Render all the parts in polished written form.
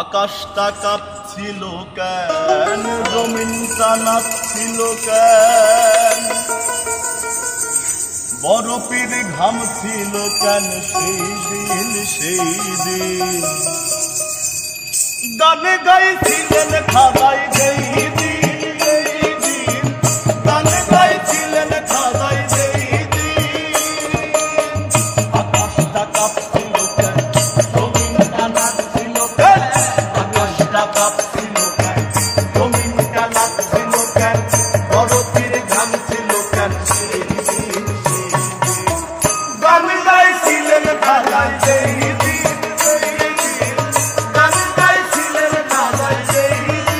আকাশটা কাঁপছিল কেন, জমিনটা নাচছিল কেন, বরফের ঘাম ছিল কেন সেই দিন গানে গাইছিলেন খাদাই যেই দিন, গানে গাইছিলেন খাদাই যেই দিন। আকাশটা কাঁপছিল কেন, জমিনটা নাচছিল কেন, আকাশটা কাঁপছিল কেন, জমিনটা নাচছিল কেন, বরফের ঘাম ছিল কেন সেই দিন। গানে গাইছিলেন খাদাই যেই দিন, গানে গাইছিলেন খাদাই যেই দিন।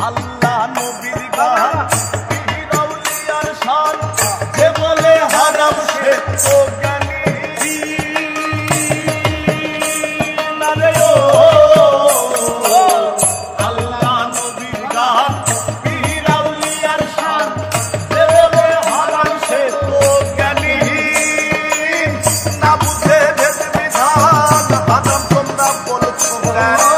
আল্লাহ নবীর গান, পীর আউলিয়ার শান, যে বলে হারাম সে তো জ্ঞানী নারে ও। আল্লাহ নবীর গান, পীর আউলিয়ার শান, যে বলে হারাম সে তো জ্ঞানী। না বুঝে ভেদ বিধান, হারাম তোমরা বলছো কেন,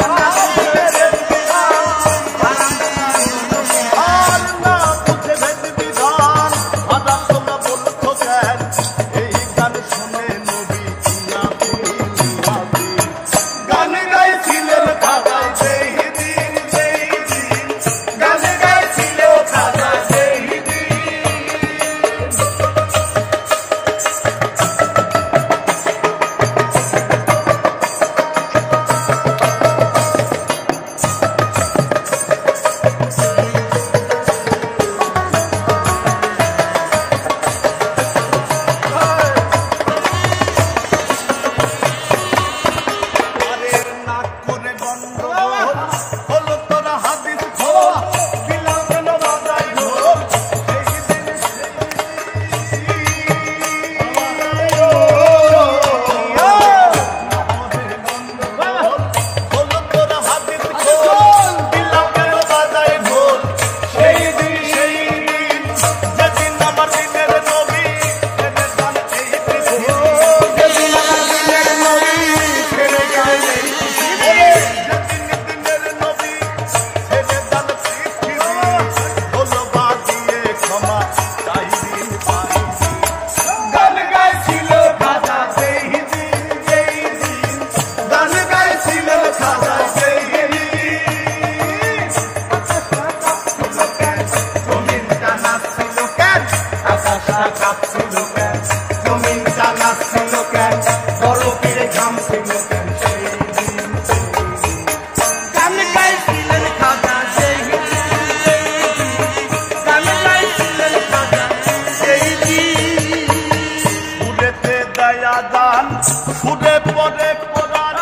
ফুটে পড়ে কোরআন,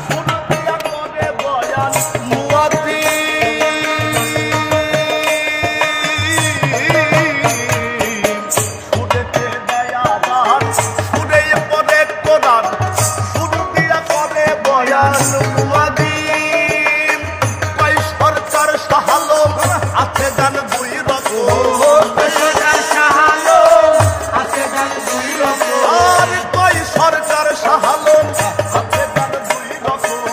ফুটিয়া করে বয়ান মুয়াজ্জিন। ফুটেতে দেয়া দান, ফুটে পড়ে কোরআন, ফুটিয়া করে বয়ান মুয়াজ্জিন। কই সরকার শাহালো আছে গান দুই রকম, সরকার শাহালো আছে গান দুই রকম, আর কই সরকার শাহালো আছে গান দুই রকম।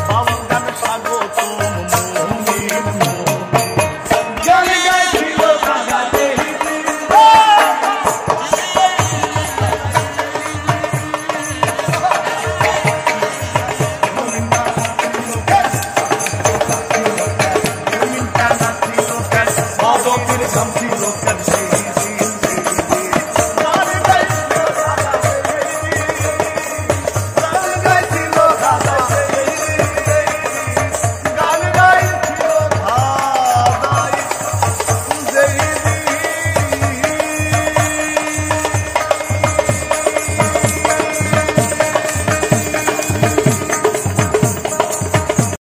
বাউল গান স্বাগতম মুমিন গান গাইছিল খাদা যেই দিন। Something